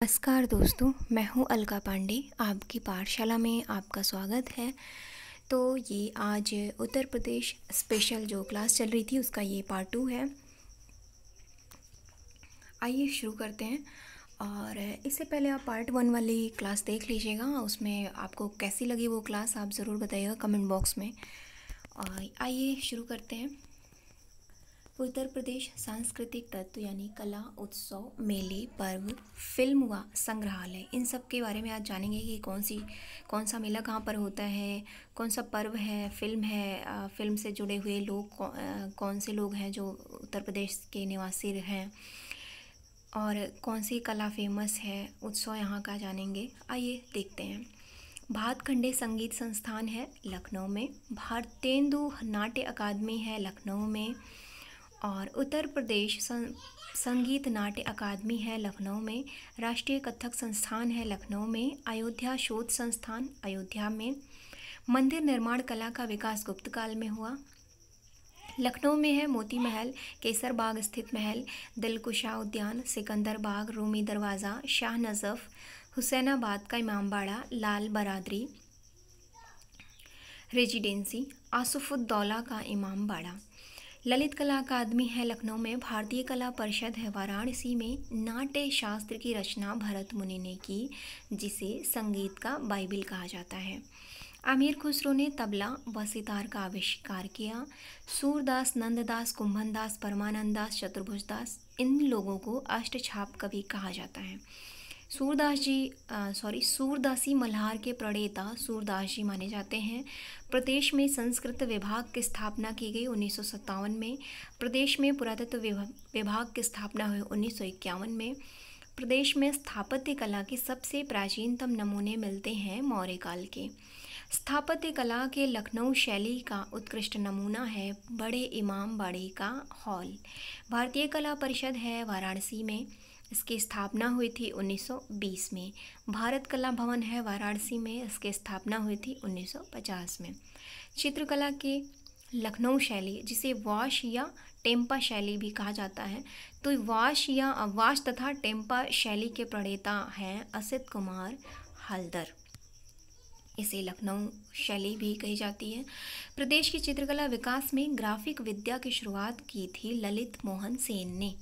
नमस्कार दोस्तों, मैं हूँ अलका पांडे। आपकी पाठशाला में आपका स्वागत है। तो ये आज उत्तर प्रदेश स्पेशल जो क्लास चल रही थी उसका ये पार्ट 2 है। आइए शुरू करते हैं। और इससे पहले आप पार्ट 1 वाली क्लास देख लीजिएगा, उसमें आपको कैसी लगी वो क्लास आप ज़रूर बताइएगा कमेंट बॉक्स में। और आइए शुरू करते हैं। उत्तर प्रदेश सांस्कृतिक तत्व यानी कला, उत्सव, मेले, पर्व, फिल्म व संग्रहालय, इन सब के बारे में आज जानेंगे कि कौन सा मेला कहाँ पर होता है, कौन सा पर्व है, फिल्म है, फिल्म से जुड़े हुए लोग कौन से लोग हैं जो उत्तर प्रदेश के निवासी हैं, और कौन सी कला फेमस है, उत्सव यहाँ का जानेंगे। आइए देखते हैं। भातखंडे संगीत संस्थान है लखनऊ में, भारतेंदु नाट्य अकादमी है लखनऊ में, और उत्तर प्रदेश संगीत नाट्य अकादमी है लखनऊ में, राष्ट्रीय कथक संस्थान है लखनऊ में, अयोध्या शोध संस्थान अयोध्या में, मंदिर निर्माण कला का विकास गुप्त काल में हुआ। लखनऊ में है मोती महल, केसर बाग स्थित महल, दिलकुशा उद्यान, सिकंदर बाग, रूमी दरवाज़ा, शाह नजफ, हुसैनाबाद का इमामबाड़ा, लाल बरादरी रेजिडेंसी, आसफुद्दौला का इमामबाड़ा। ललित कला अकादमी है लखनऊ में, भारतीय कला परिषद है वाराणसी में, नाट्य शास्त्र की रचना भरत मुनि ने की, जिसे संगीत का बाइबिल कहा जाता है। अमीर खुसरो ने तबला व सितार का आविष्कार किया। सूरदास, नंददास, कुंभनदास, परमानंददास, चतुर्भुजदास, इन लोगों को अष्टछाप कवि कहा जाता है। सूरदासी मल्हार के प्रणेता सूरदास जी माने जाते हैं। प्रदेश में संस्कृत विभाग की स्थापना की गई 1957 में। प्रदेश में पुरातत्व विभाग की स्थापना हुई 1951 में। प्रदेश में स्थापत्य कला के सबसे प्राचीनतम नमूने मिलते हैं मौर्य काल के। स्थापत्य कला के लखनऊ शैली का उत्कृष्ट नमूना है बड़े इमाम बाड़े का हॉल। भारतीय कला परिषद है वाराणसी में, इसकी स्थापना हुई थी 1920 में। भारत कला भवन है वाराणसी में, इसकी स्थापना हुई थी 1950 में। चित्रकला के लखनऊ शैली, जिसे वाश या टेम्पा शैली भी कहा जाता है, तो वाश तथा टेम्पा शैली के प्रणेता हैं असित कुमार हल्दर। इसे लखनऊ शैली भी कही जाती है। प्रदेश की चित्रकला विकास में ग्राफिक विद्या की शुरुआत की थी ललित मोहन सेन ने।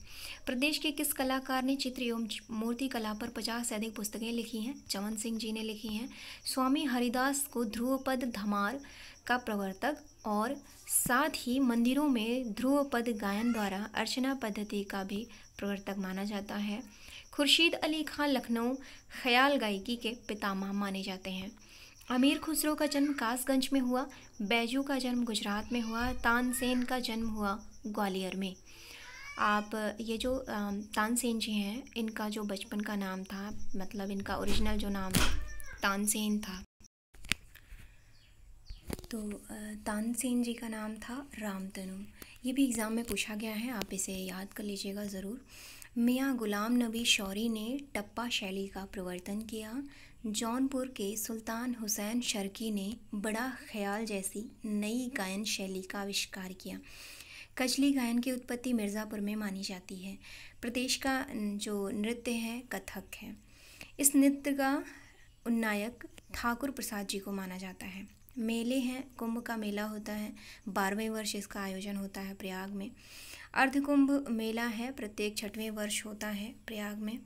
प्रदेश के किस कलाकार ने चित्र एवं मूर्ति कला पर 50 से अधिक पुस्तकें लिखी हैं? चमन सिंह जी ने लिखी हैं। स्वामी हरिदास को ध्रुवपद धमार का प्रवर्तक और साथ ही मंदिरों में ध्रुवपद गायन द्वारा अर्चना पद्धति का भी प्रवर्तक माना जाता है। खुर्शीद अली खान लखनऊ ख्याल गायकी के पितामह माने जाते हैं। अमीर खुसरो का जन्म कासगंज में हुआ, बैजू का जन्म गुजरात में हुआ, तानसेन का जन्म हुआ ग्वालियर में। आप ये जो तानसेन जी हैं, इनका जो बचपन का नाम था, मतलब इनका ओरिजिनल जो नाम तानसेन था, तो तानसेन जी का नाम था रामतनु। ये भी एग्ज़ाम में पूछा गया है, आप इसे याद कर लीजिएगा ज़रूर। मियाँ गुलाम नबी शौरी ने टप्पा शैली का प्रवर्तन किया। जौनपुर के सुल्तान हुसैन शर्की ने बड़ा ख्याल जैसी नई गायन शैली का आविष्कार किया। कजली गायन की उत्पत्ति मिर्ज़ापुर में मानी जाती है। प्रदेश का जो नृत्य है कथक है। इस नृत्य का उन्नायक ठाकुर प्रसाद जी को माना जाता है। मेले हैं, कुंभ का मेला होता है, 12वें वर्ष इसका आयोजन होता है प्रयाग में। अर्धकुंभ मेला है, प्रत्येक 6वें वर्ष होता है प्रयाग में।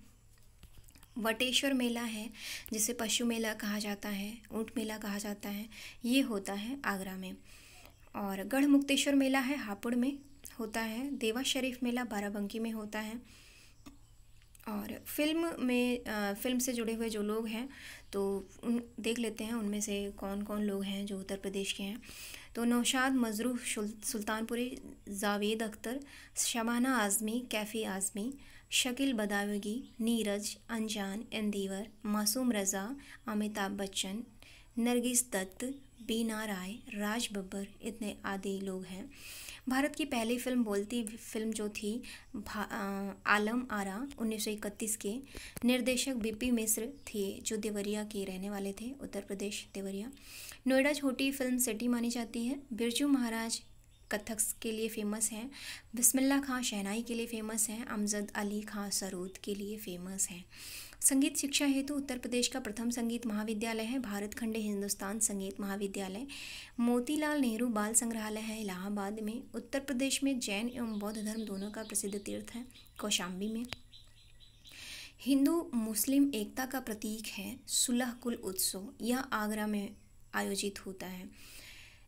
वटेश्वर मेला है, जिसे पशु मेला कहा जाता है, ऊंट मेला कहा जाता है, ये होता है आगरा में। और गढ़ मुक्तेश्वर मेला है, हापुड़ में होता है। देवा शरीफ मेला बाराबंकी में होता है। और फिल्म से जुड़े हुए जो लोग हैं तो देख लेते हैं उनमें से कौन कौन लोग हैं जो उत्तर प्रदेश के हैं। तो नौशाद मजरूह सुल्तानपुरी, जावेद अख्तर, शबाना आज़मी, कैफ़ी आज़मी, शकील बदावगी, नीरज, अनजान, इंदिवर, मासूम रज़ा, अमिताभ बच्चन, नरगिस दत्त, बीना राय, राज बब्बर, इतने आदि लोग हैं। भारत की पहली फिल्म बोलती फिल्म जो थी आलम आरा 1931 के निर्देशक बीपी मिश्र थे, जो देवरिया के रहने वाले थे, उत्तर प्रदेश देवरिया। नोएडा छोटी फिल्म सिटी मानी जाती है। बिरजू महाराज कथक के लिए फ़ेमस हैं। बिस्मिल्लाह खां शहनाई के लिए फ़ेमस हैं। अमजद अली खां सरोद के लिए फ़ेमस हैं। संगीत शिक्षा हेतु उत्तर प्रदेश का प्रथम संगीत महाविद्यालय है भारत खंडे हिंदुस्तान संगीत महाविद्यालय। मोतीलाल नेहरू बाल संग्रहालय है इलाहाबाद में। उत्तर प्रदेश में जैन एवं बौद्ध धर्म दोनों का प्रसिद्ध तीर्थ है कौशाम्बी में। हिंदू मुस्लिम एकता का प्रतीक है सुलह कुल उत्सव, यह आगरा में आयोजित होता है।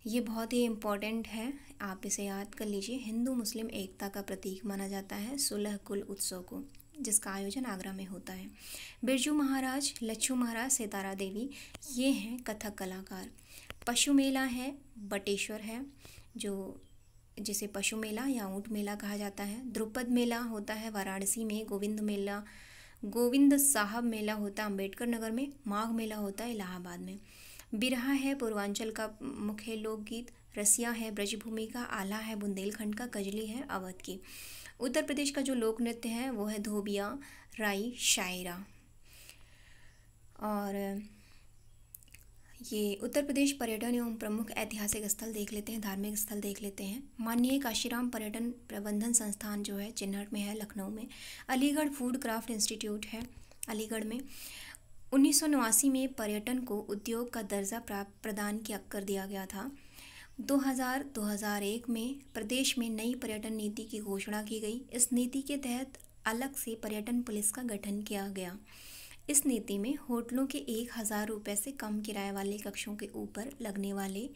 ये बहुत ही इम्पोर्टेंट है, आप इसे याद कर लीजिए। हिंदू मुस्लिम एकता का प्रतीक माना जाता है सुलह कुल उत्सव को, जिसका आयोजन आगरा में होता है। बिरजू महाराज, लच्छू महाराज, सितारा देवी, ये हैं कथक कलाकार। पशु मेला है बटेश्वर है, जो जिसे पशु मेला या ऊँट मेला कहा जाता है। द्रुपद मेला होता है वाराणसी में। गोविंद साहब मेला होता है अम्बेडकर नगर में। माघ मेला होता है इलाहाबाद में। बिरहा है पूर्वांचल का मुख्य लोकगीत। रसिया है ब्रजभूमि का। आला है बुंदेलखंड का। कजली है अवध की। उत्तर प्रदेश का जो लोक नृत्य है वो है धोबिया, राई, शायरा। और ये उत्तर प्रदेश पर्यटन एवं प्रमुख ऐतिहासिक स्थल देख लेते हैं, धार्मिक स्थल देख लेते हैं। माननीय काशीराम पर्यटन प्रबंधन संस्थान जो है चिन्हट में है लखनऊ में। अलीगढ़ फूड क्राफ्ट इंस्टीट्यूट है अलीगढ़ में। 1989 में पर्यटन को उद्योग का दर्जा प्रदान कर दिया गया था। 2001 में प्रदेश में नई पर्यटन नीति की घोषणा की गई। इस नीति के तहत अलग से पर्यटन पुलिस का गठन किया गया। इस नीति में होटलों के 1000 रुपये से कम किराए वाले कक्षों के ऊपर लगने वाले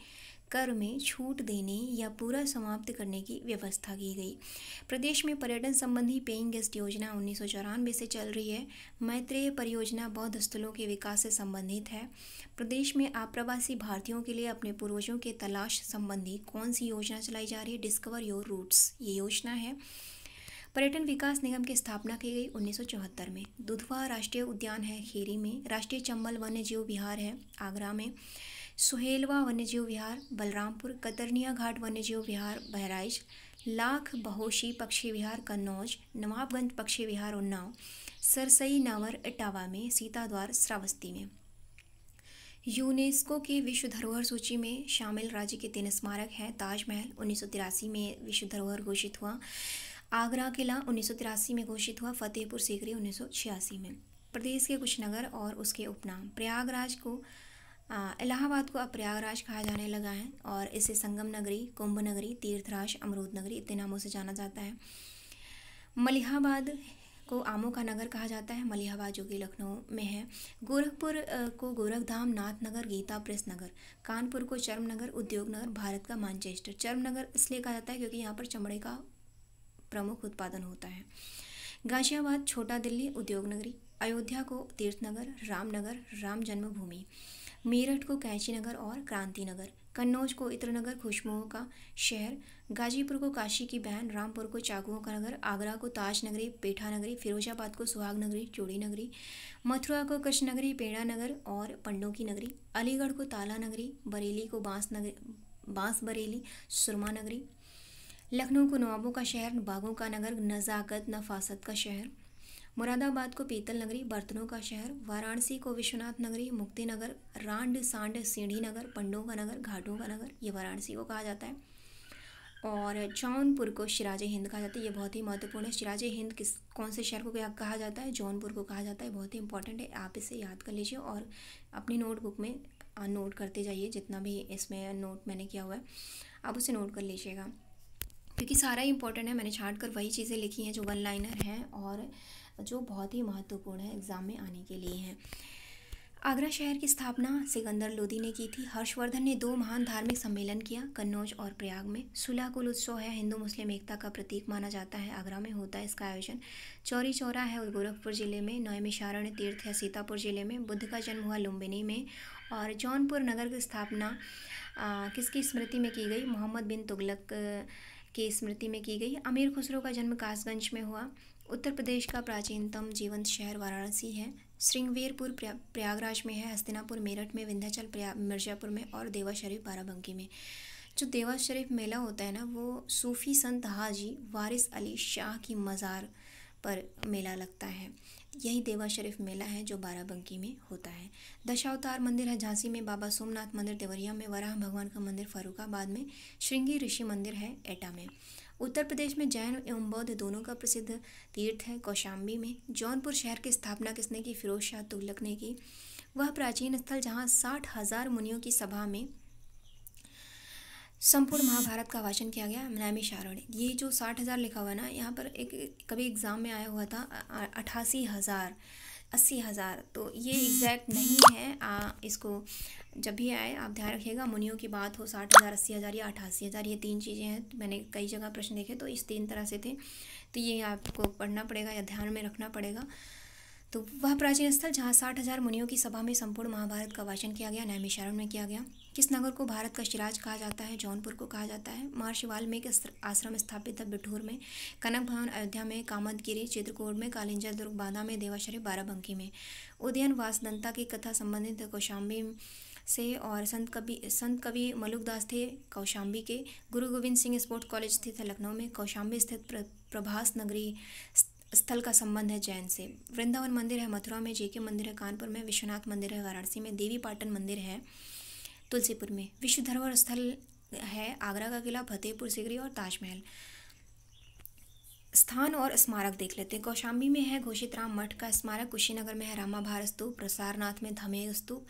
कर में छूट देने या पूरा समाप्त करने की व्यवस्था की गई। प्रदेश में पर्यटन संबंधी पेइंग गेस्ट योजना 1994 से चल रही है। मैत्रेय परियोजना बौद्ध स्थलों के विकास से संबंधित है। प्रदेश में अप्रवासी भारतीयों के लिए अपने पूर्वजों के तलाश संबंधी कौन सी योजना चलाई जा रही है? डिस्कवर योर रूट्स, ये योजना है। पर्यटन विकास निगम की स्थापना की गई 1974 में। दुधवा राष्ट्रीय उद्यान है खीरी में। राष्ट्रीय चंबल वन्यजीव विहार है आगरा में। सुहेलवा वन्यजीव विहार बलरामपुर। कतरनिया घाट वन्यजीव विहार बहराइच। लाख बहोशी पक्षी विहार कन्नौज। नवाबगंज पक्षी विहार उन्नाव। सरसई नावर इटावा में। सीताद्वार श्रावस्ती में। यूनेस्को की विश्व धरोहर सूची में शामिल राज्य के 3 स्मारक हैं। ताजमहल 1983 में विश्व धरोहर घोषित हुआ। आगरा किला 1983 में घोषित हुआ। फतेहपुर सीकरी 1986 में। प्रदेश के कुछ नगर और उसके उपनाम। प्रयागराज को इलाहाबाद को अब प्रयागराज कहा जाने लगा है और इसे संगम नगरी, कुंभ नगरी, तीर्थराज, अमरूद नगरी इतने नामों से जाना जाता है। मलिहाबाद को आमों का नगर कहा जाता है, मलिहाबाद जो कि लखनऊ में है। गोरखपुर को गोरखधाम, नाथ नगर, गीता प्रेस नगर। कानपुर को चर्म नगर, उद्योग नगर, भारत का मानचेस्टर। चर्म नगर इसलिए कहा जाता है क्योंकि यहाँ पर चमड़े का प्रमुख उत्पादन होता है। गाजियाबाद छोटा दिल्ली, उद्योग नगरी। अयोध्या को तीर्थनगर, रामनगर, राम जन्मभूमि। मेरठ को कैंची नगर और क्रांति नगर। कन्नौज को इत्र नगर, खुशबुओं का शहर। गाजीपुर को काशी की बहन। रामपुर को चाकुओं का नगर। आगरा को ताज नगरी, पेठा नगरी। फिरोजाबाद को सुहाग नगरी, चूड़ी नगरी। मथुरा को कृष्ण नगरी, पेड़ा नगर और पंडों की नगरी। अलीगढ़ को ताला नगरी। बरेली को बांस बरेली, सुरमा नगरी। लखनऊ को नवाबों का शहर, बागों का नगर, नज़ाकत नफासत का शहर। मुरादाबाद को पीतल नगरी, बर्तनों का शहर। वाराणसी को विश्वनाथ नगरी, मुक्ति नगर, रांड सांड सीढ़ी नगर, पंडों का नगर, घाटों का नगर, ये वाराणसी को कहा जाता है। और जौनपुर को सिराज हिंद कहा जाता है, ये बहुत ही महत्वपूर्ण है। सिराज हिंद कौन से शहर को कहा जाता है? जौनपुर को कहा जाता है, बहुत ही इंपॉर्टेंट है, आप इसे याद कर लीजिए और अपनी नोटबुक में नोट करते जाइए। जितना भी इसमें नोट मैंने किया हुआ है आप उसे नोट कर लीजिएगा क्योंकि सारा ही इंपॉर्टेंट है। मैंने छांट कर वही चीज़ें लिखी हैं जो 1 लाइनर हैं और जो बहुत ही महत्वपूर्ण है, एग्ज़ाम में आने के लिए हैं। आगरा शहर की स्थापना सिकंदर लोदी ने की थी। हर्षवर्धन ने 2 महान धार्मिक सम्मेलन किया, कन्नौज और प्रयाग में। सुलह कुल उत्सव है, हिंदू मुस्लिम एकता का प्रतीक माना जाता है, आगरा में होता है इसका आयोजन। चौरी चौरा है गोरखपुर जिले में। नैमिषारण्य तीर्थ है सीतापुर जिले में। बुद्ध का जन्म हुआ लुम्बिनी में। और जौनपुर नगर की स्थापना किसकी स्मृति में की गई? मोहम्मद बिन तुगलक की स्मृति में की गई। अमीर खुसरो का जन्म कासगंज में हुआ। उत्तर प्रदेश का प्राचीनतम जीवंत शहर वाराणसी है। श्रृंगवेरपुर प्रयागराज में है। हस्तिनापुर मेरठ में। विंध्याचल मिर्जापुर में और देवा शरीफ बाराबंकी में। जो देवा शरीफ मेला होता है ना, वो सूफ़ी संत हाजी वारिस अली शाह की मज़ार पर मेला लगता है। यही देवा शरीफ मेला है जो बाराबंकी में होता है। दशावतार मंदिर है झांसी में। बाबा सोमनाथ मंदिर देवरिया में। वराह भगवान का मंदिर फर्रुखाबाद में। श्रृंगी ऋषि मंदिर है एटा में। उत्तर प्रदेश में जैन एवं बौद्ध दोनों का प्रसिद्ध तीर्थ है कौशाम्बी में। जौनपुर शहर की स्थापना किसने की? फिरोज शाह तुगलक ने की। वह प्राचीन स्थल जहाँ 60,000 मुनियों की सभा में संपूर्ण महाभारत का वाचन किया गया, नैमिषारण्य। ये जो 60,000 लिखा हुआ है ना, यहाँ पर एक कभी एग्जाम में आया हुआ था 88,000, 80,000, तो ये एग्जैक्ट नहीं है। इसको जब भी आए आप ध्यान रखिएगा, मुनियों की बात हो 60,000, 80,000 या 88,000, ये तीन चीज़ें हैं। मैंने कई जगह प्रश्न देखे तो इस तीन तरह से थे, तो ये आपको पढ़ना पड़ेगा या ध्यान में रखना पड़ेगा। तो वह प्राचीन स्थल जहाँ 60,000 मुनियों की सभा में संपूर्ण महाभारत का वाचन किया गया, नैमिषारण्य में किया गया। किस नगर को भारत का शिराज कहा जाता है? जौनपुर को कहा जाता है। महर्षि वाल्मीकि आश्रम स्थापित है बिठूर में। कनक भवन अयोध्या में, कामदगिरी चित्रकूट में, कालिंजर दुर्ग बांदा में, देवाशरी बाराबंकी में। उदयन वासदंता की कथा संबंधित है कौशाम्बी से, और संत कवि मलुकदास थे कौशाम्बी के। गुरु गोविंद सिंह स्पोर्ट्स कॉलेज स्थित है लखनऊ में। कौशाम्बी स्थित प्रभास नगरी स्थल का संबंध है जैन से। वृंदावन मंदिर है मथुरा में। जेके मंदिर है कानपुर में। विश्वनाथ मंदिर है वाराणसी में। देवी पाटन मंदिर है तुलसीपुर में। विश्व धरोहर स्थल है आगरा का किला, फतेहपुर सीकरी और ताजमहल। स्थान और स्मारक देख लेते हैं। कौशाम्बी में है घोषितराम मठ का स्मारक। कुशीनगर में है रामाभार स्तूप। प्रसारनाथ में धमेग स्तूप।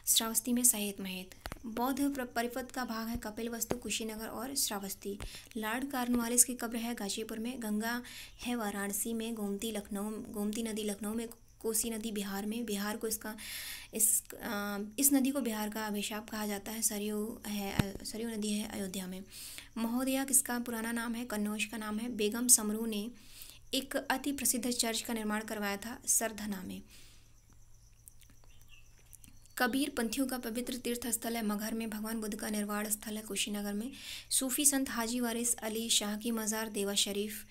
श्रावस्ती में सहेत महेत। बौद्ध परिपथ का भाग है कपिल वस्तु, कुशीनगर और श्रावस्ती। लॉर्ड कॉर्नवालिस की कब्र है गाजीपुर में। गंगा है वाराणसी में। गोमती नदी लखनऊ में। कोसी नदी बिहार में। बिहार को इस नदी को बिहार का अभिशाप कहा जाता है। सरयू नदी है अयोध्या में। महोदया किसका पुराना नाम है? कन्नौज का नाम है। बेगम समरू ने एक अति प्रसिद्ध चर्च का निर्माण करवाया था सरधना में। कबीर पंथियों का पवित्र तीर्थ स्थल है मगहर में। भगवान बुद्ध का निर्वाण स्थल है कुशीनगर में। सूफी संत हाजी वारिस अली शाह की मज़ार देवा शरीफ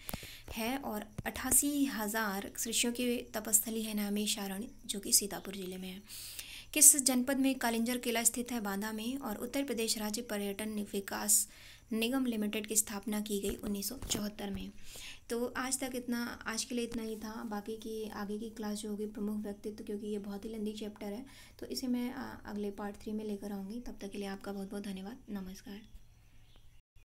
है। और 88,000 ऋषियों की तपस्थली है नैमिषारण्य, जो कि सीतापुर जिले में है। किस जनपद में कालिंजर किला स्थित है? बांदा में। और उत्तर प्रदेश राज्य पर्यटन विकास निगम लिमिटेड की स्थापना की गई 1974 में। तो आज के लिए इतना ही था। बाकी की आगे की क्लास जो होगी प्रमुख व्यक्तित्व, क्योंकि ये बहुत ही लंबी चैप्टर है, तो इसे मैं अगले पार्ट 3 में लेकर आऊँगी। तब तक के लिए आपका बहुत बहुत धन्यवाद। नमस्कार।